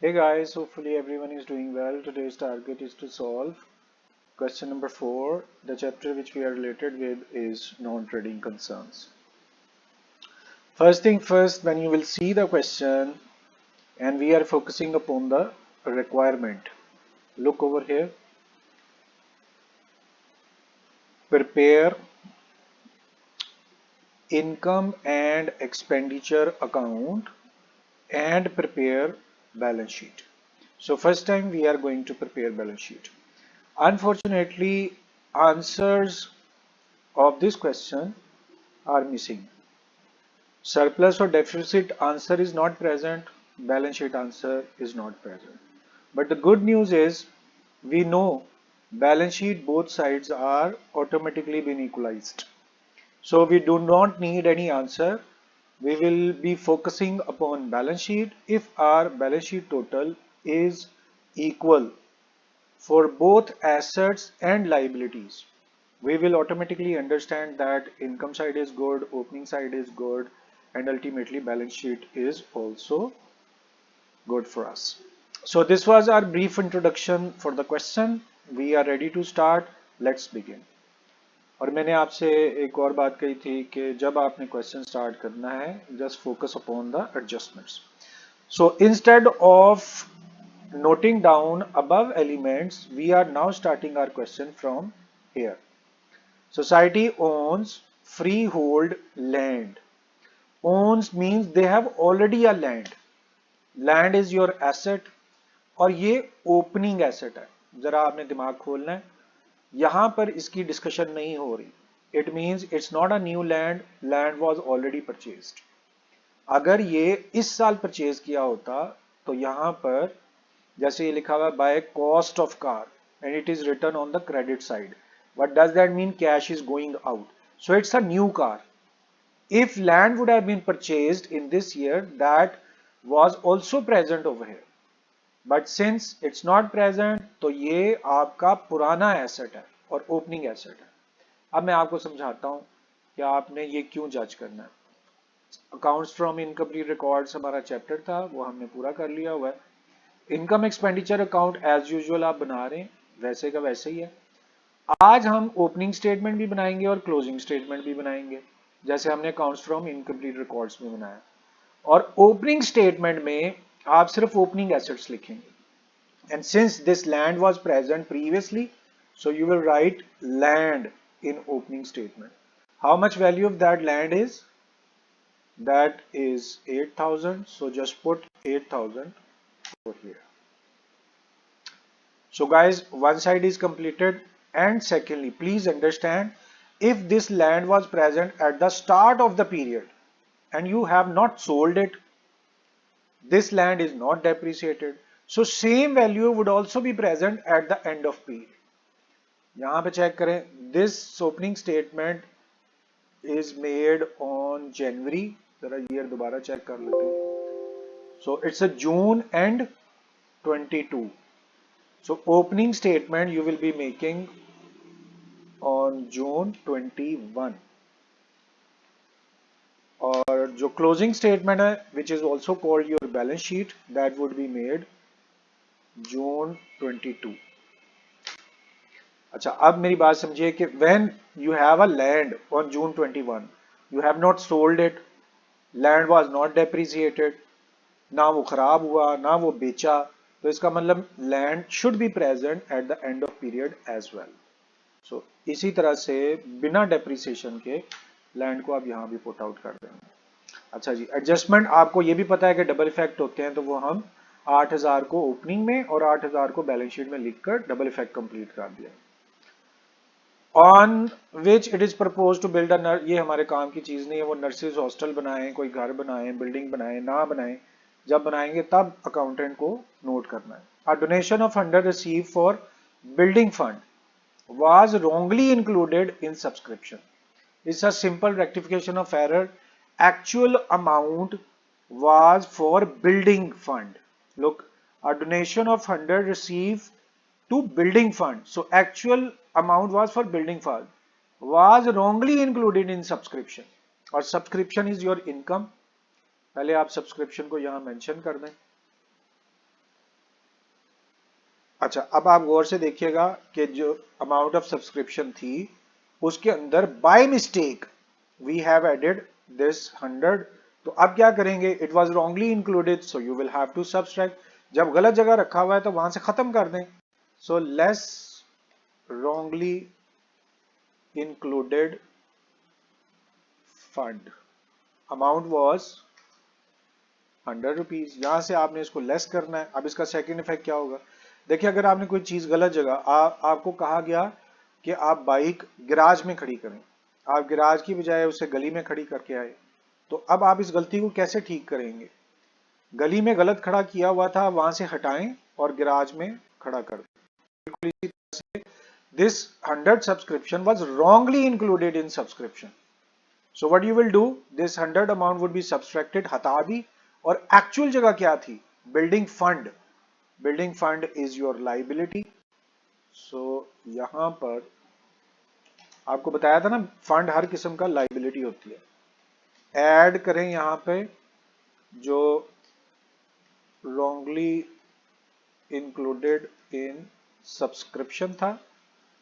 Hey guys, hopefully everyone is doing well. Today's target is to solve question number 4. The chapter which we are related with is non-trading concerns. First thing first, when you will see the question and we are focusing upon the requirement. Look over here. Prepare income and expenditure account and prepare balance sheet. So first time we are going to prepare balance sheet. Unfortunately, answers of this question are missing. Surplus or deficit answer is not present, balance sheet answer is not present. But the good news is we know balance sheet both sides are automatically been equalized. So we do not need any answer. We will be focusing upon balance sheet if our balance sheet total is equal for both assets and liabilities. We will automatically understand that income side is good, opening side is good, and ultimately balance sheet is also good for us. So this was our brief introduction for the question. We are ready to start. Let's begin. और मैंने आपसे एक और बात कही थी कि जब आपने क्वेश्चन स्टार्ट करना है just focus upon the adjustments. So instead of noting down above elements, we are now starting our question from here. Society owns freehold land. Owns means they have already a land. Land is your asset और ये opening asset है. जरा आपने दिमाग खोलना है. यहां पर इसकी डिस्कशन नहीं हो रही. It means it's not a new land. Land was already purchased. अगर ये इस साल परचेज किया होता तो यहां पर जैसे ये लिखा हुआ है by cost of car and it is written on the credit side. What does that mean? Cash is going out. So it's a new car. If land would have been purchased in this year, that was also present over here. But since it's not present, तो ये आपका पुराना asset है और opening asset है. अब मैं आपको समझाता हूँ कि आपने ये क्यों जज करना है. अकाउंट्स फ्रॉम इनकम्प्लीट रिकॉर्ड्स हमारा चैप्टर था, वो हमने पूरा कर लिया हुआ है. Income expenditure account as usual आप बना रहे हैं, वैसे का वैसे ही है. आज हम ओपनिंग स्टेटमेंट भी बनाएंगे और क्लोजिंग स्टेटमेंट भी बनाएंगे जैसे हमने अकाउंट्स फ्रॉम इनकम्प्लीट रिकॉर्ड्स में बनाया. और ओपनिंग स्टेटमेंट में आप सिर्फ ओपनिंग एसेट्स लिखेंगे. And since this land was present previously, so you will write land in opening statement. How much value of that land is? That is 8,000. So just put 8,000 over here. So guys, one side is completed. And secondly, please understand, if this land was present at the start of the period and you have not sold it, this land is not depreciated. So same value would also be present at the end of period. यहाँ पे check करें, this opening statement is made on January. जरा year दोबारा check कर लेते हैं. So it's a June and 22. So opening statement you will be making on June 21. और जो क्लोजिंग स्टेटमेंट है which is also called your balance sheet, that would be made June 22. अच्छा, अब मेरी बात समझिए कि when you have a land on June 21, you have not sold it, land was not depreciated, ना वो खराब हुआ ना वो बेचा, तो इसका मतलब land should be present at the end of period as well. So इसी तरह से बिना डेप्रिसिएशन के लैंड को आप यहाँ भी पुट आउट कर देंगे. अच्छा जी, एडजस्टमेंट आपको ये भी पता है कि डबल इफेक्ट होते हैं, तो वो हम 8,000 को ओपनिंग में और 8,000 को बैलेंस शीट में लिखकर डबल इफेक्ट कंप्लीट कर दिया. On which it is propose to build a, ये हमारे काम की चीज नहीं है. वो नर्सिस हॉस्टल बनाएं, कोई घर बनाएं, बिल्डिंग बनाएं, ना बनाएं, जब बनाएंगे तब अकाउंटेंट को नोट करना है. अ donation of 100 receive for building fund was wrongly included in subscription. It's a simple rectification of error. Actual amount was for building fund. Look, a donation of 100 received to building fund. So actual amount was for building fund. Was wrongly included in subscription. और subscription is your income. पहले आप subscription को यहाँ mention कर दें. अच्छा, अब आप गौर से देखिएगा कि जो अमाउंट ऑफ सब्सक्रिप्शन थी उसके अंदर by mistake we have added this 100। तो अब क्या करेंगे, it was wrongly included so you will have to subtract. जब गलत जगह रखा हुआ है तो वहां से खत्म कर दें। So less wrongly included fund amount was 100 rupees. यहां से आपने इसको लेस करना है। अब इसका सेकंड इफेक्ट क्या होगा, देखिए अगर आपने कोई चीज गलत जगह आपको कहा गया कि आप बाइक गैराज में खड़ी करें, आप गैराज की बजाय उसे गली में खड़ी करके आए, तो अब आप इस गलती को कैसे ठीक करेंगे। गली में गलत खड़ा किया हुआ था, वहां से हटाएं और गैराज में खड़ा कर दें। बिल्कुल इसी तरह से this 100 subscription was wrongly included in subscription. So what you will do, this 100 amount would be subtracted, हटा दी। और एक्चुअल जगह क्या थी, building fund. Building fund is your liability. So यहां पर आपको बताया था ना, फंड हर किस्म का लाइबिलिटी होती है। ऐड करें यहां पे जो रॉन्गली इंक्लूडेड इन सब्सक्रिप्शन था,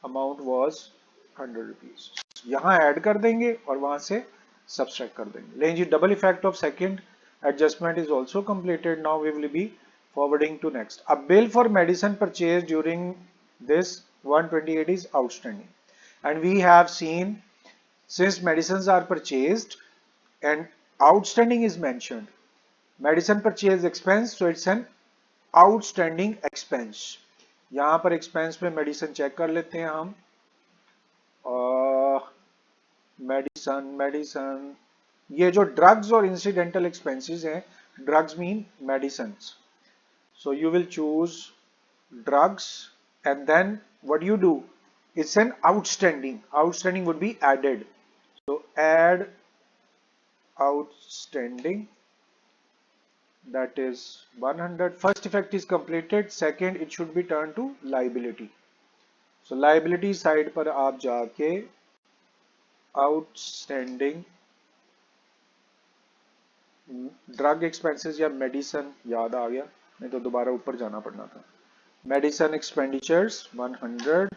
अमाउंट वाज 100 रुपीज। यहां ऐड कर देंगे और वहां से सब्सट्रैक्ट कर देंगे। लेकिन जी double effect of second adjustment is also completed. Now we will be forwarding to next. A bill for medicine purchased during this 128 is outstanding, and we have seen since medicines are purchased and outstanding is mentioned, medicine purchase expense, so it's an outstanding expense. यहां पर expense पे medicine check कर लेते हैं हम। Medicine medicine ये जो drugs और इंसिडेंटल एक्सपेंसेस हैं, drugs mean medicine. So you will choose drugs and then what you do, it's an outstanding, outstanding would be added. So add outstanding, that is 100. First effect is completed, second it should be turned to liability. So liability side पर आप जाके outstanding drug expenses या medicine, याद आ गया, नहीं तो दोबारा ऊपर जाना पड़ना था। Medicine expenditures 100।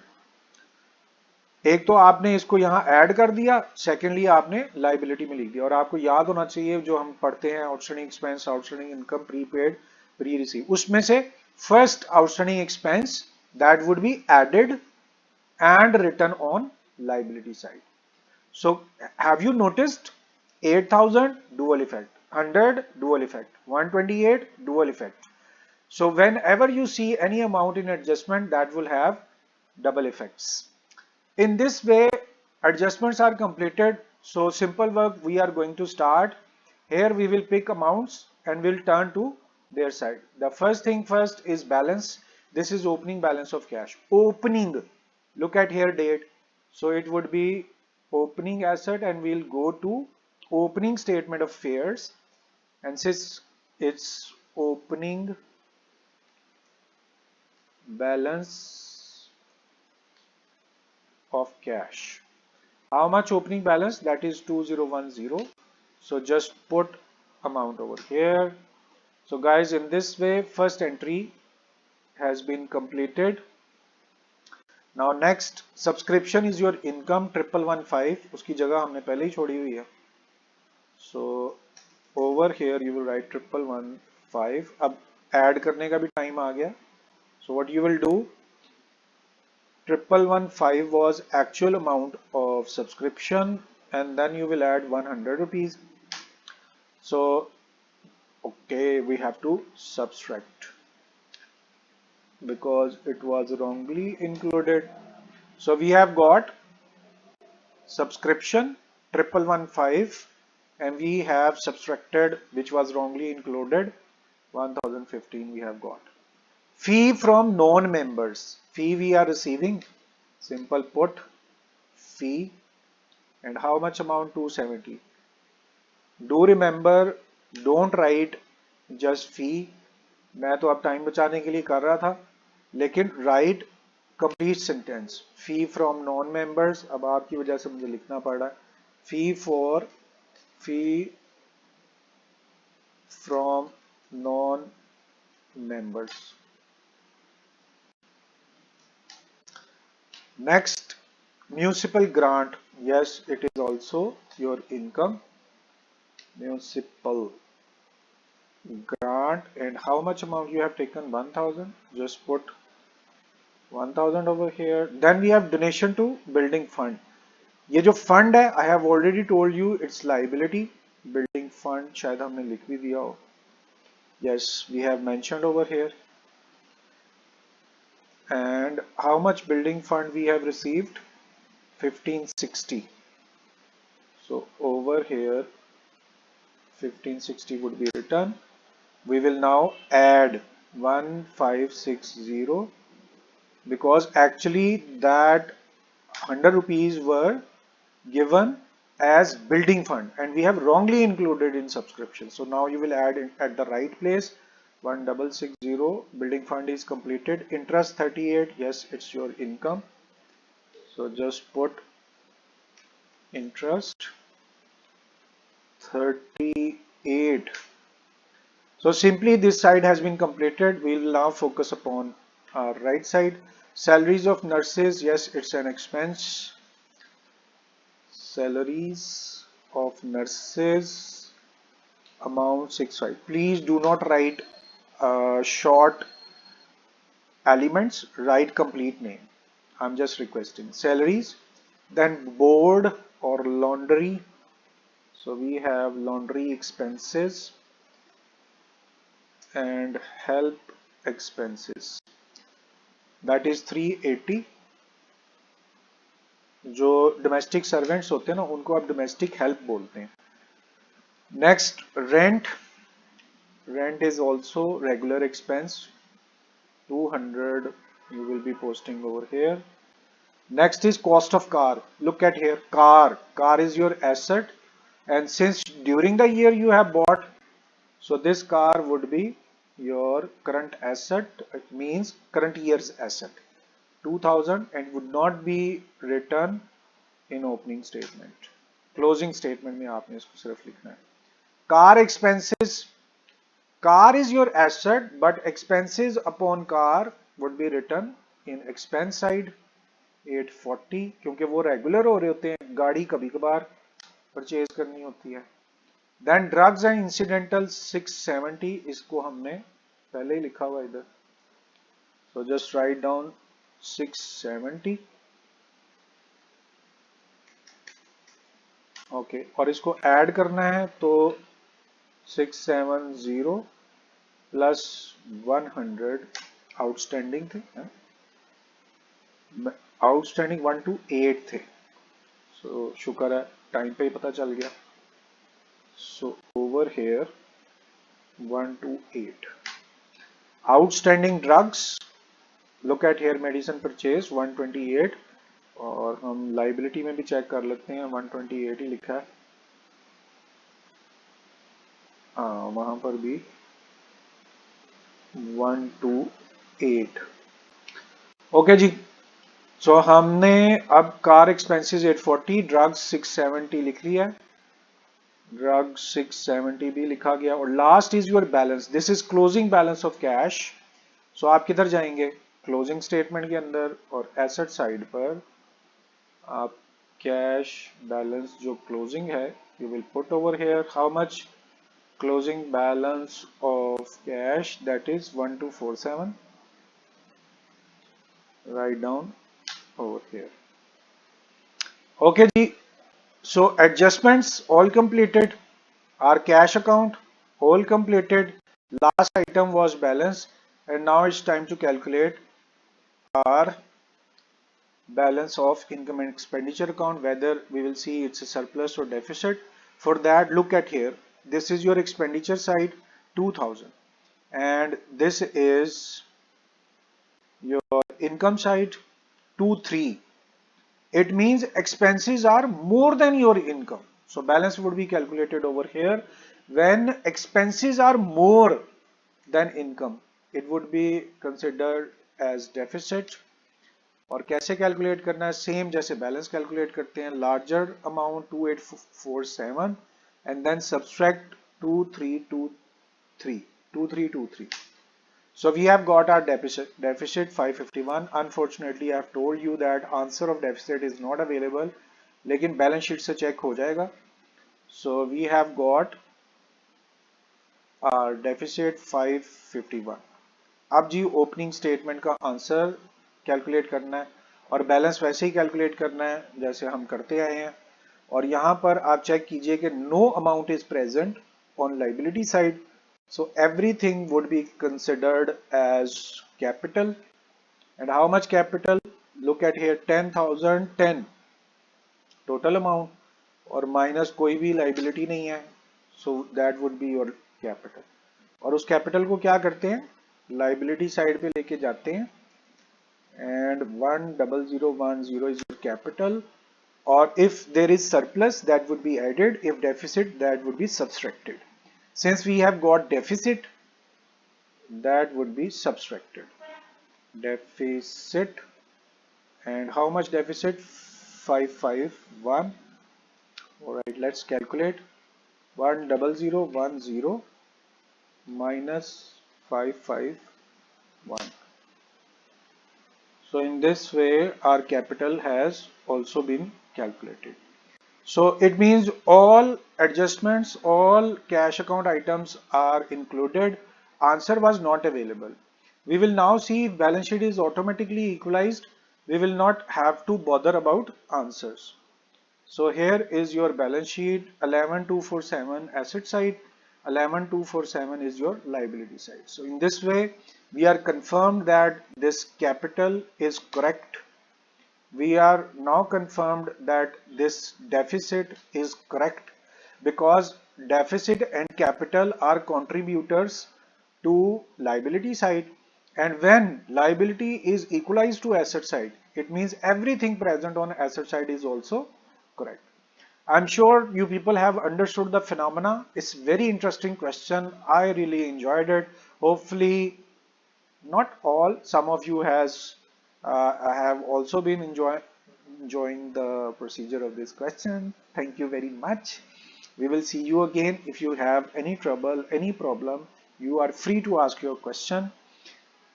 एक तो आपने इसको यहां ऐड कर दिया, सेकेंडली आपने लाइबिलिटी में लिख दिया। और आपको याद होना चाहिए जो हम पढ़ते हैं outstanding expense, outstanding income, prepaid, pre receive, उसमें से first outstanding expense that would be added and return on liability side. So have you noticed 8,000 dual effect, 100 dual effect, 128 dual effect. So whenever you see any amount in adjustment that will have double effects. In this way adjustments are completed. So simple work we are going to start. Here we will pick amounts and we'll turn to their side. The first thing first is balance. This is opening balance of cash. Opening, look at here date. So it would be opening asset and we'll go to opening statement of affairs, and since it's opening balance of cash, how much opening balance, that is 2010. So just put amount over here. So guys, in this way first entry has been completed. Now next, subscription is your income 1115, उसकी जगह हमने पहले ही छोड़ी हुई है। So over here you will write 1115. अब add करने का भी टाइम आ गया। So what you will do, 1115 was actual amount of subscription and then you will add 100 rupees. So okay, we have to subtract because it was wrongly included. So we have got subscription 1115 and we have subtracted which was wrongly included 1015 we have got. Fee from non-members, fee we are receiving, simple put fee, and how much amount, 270. Do remember, don't write just fee. मैं तो अब time बचाने के लिए कर रहा था, लेकिन write complete sentence. Fee from non-members, अब आपकी वजह से मुझे लिखना पड़ रहा है, fee from non-members. Next, municipal grant. Yes, it is also your income. Municipal grant, and how much amount you have taken? 1000. Just put 1000 over here. Then we have donation to building fund. ये जो fund है, I have already told you it's liability. Building fund शायद हमने लिख भी दिया हो. Yes, we have mentioned over here. And how much building fund we have received? 1560. So over here 1560 would be written. We will now add 1560 because actually that 100 rupees were given as building fund and we have wrongly included in subscription. So now you will add it at the right place. 1660 building fund is completed. Interest 38. Yes, it's your income. So just put interest 38. So simply this side has been completed. We will now focus upon our right side. Salaries of nurses. Yes, it's an expense. Salaries of nurses amount 65. Please do not write short elements. Write complete name. I'm just requesting. Salaries. Then board or laundry. So we have laundry expenses and help expenses. That is 380. जो domestic servants होते हैं ना उनको आप domestic help बोलते हैं. Next rent. Rent is also regular expense. 200 you will be posting over here. Next is cost of car. Look at here. Car is your asset, and since during the year you have bought, so this car would be your current asset. It means current year's asset. 2000 and would not be written in opening statement. Closing statement में आपने इसको सिर्फ लिखना है. Car expenses. Car is your asset, but expenses upon car would be written in expense side. 840 क्योंकि वो regular हो रहे होते हैं, गाड़ी कभी कभार परचेज करनी होती है. Then drugs and incidental 670. इसको हमने पहले ही लिखा हुआ इधर. So just write down 670. Okay और इसको ऐड करना है तो 670 प्लस 100 आउटस्टैंडिंग थे. आउटस्टैंडिंग 128 थे. सो शुक्र है टाइम पे ही पता चल गया. So over here 128 outstanding drugs. Look at here medicine purchase 128 और हम लाइबिलिटी में भी चेक कर लेते हैं. 128 ही लिखा है. हाँ वहां पर भी 128. ओके जी. सो हमने अब कार एक्सपेंसेस 840, ड्रग्स 670 लिख लिया है. ड्रग्स 670 भी लिखा गया. और last is your balance. This is closing balance of cash. So आप किधर जाएंगे? क्लोजिंग स्टेटमेंट के अंदर और एसेट साइड पर आप कैश बैलेंस जो क्लोजिंग है you will put over here. How much closing balance of cash? That is 1247. Write down over here. Okay ji. So adjustments all completed. Our cash account all completed. Last item was balance, and now it's time to calculate our balance of income and expenditure account, whether we will see it's a surplus or deficit. For that, look at here. This is your expenditure side 2000 and this is your income side 23. It means expenses are more than your income. So balance would be calculated over here. When expenses are more than income, it would be considered as deficit. और कैसे calculate करना है? Same जैसे balance calculate करते हैं. Larger amount 2847 and then subtract 2323. So we have got our deficit 551. Unfortunately, I have told you that answer of deficit is not available, लेकिन balance sheet से check हो जाएगा. So we have got our deficit 551. अब जी opening statement का answer calculate करना है और balance वैसे ही कैलकुलेट करना है जैसे हम करते आए हैं. और यहाँ पर आप चेक कीजिए कि no amount is present on liability side, so everything would be considered as capital. And how much capital? Look at here, 10,010 total amount और माइनस कोई भी लाइबिलिटी नहीं है, so that would be your capital. और उस capital को क्या करते हैं, लाइबिलिटी साइड पे लेके जाते हैं and 10010 is your capital, or if there is surplus that would be added, if deficit that would be subtracted. Since we have got deficit, that would be subtracted. Deficit, and how much deficit? 551. Alright, let's calculate. 10010 minus 551. So in this way our capital has also been calculated. So it means all adjustments, all cash account items are included. Answer was not available. We will now see if balance sheet is automatically equalized. We will not have to bother about answers. So here is your balance sheet, 11247 asset side, 11247 is your liability side. So in this way we are confirmed that this capital is correct. We are now confirmed that this deficit is correct, because deficit and capital are contributors to liability side, and when liability is equalized to asset side, it means everything present on asset side is also correct. I'm sure you people have understood the phenomena. It's very interesting question. I really enjoyed it. Hopefully not all, some of you have also been enjoying the procedure of this question. Thank you very much. We will see you again. If you have any trouble, any problem, you are free to ask your question.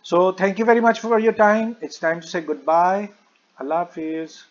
So thank you very much for your time. It's time to say goodbye. Allah Hafiz.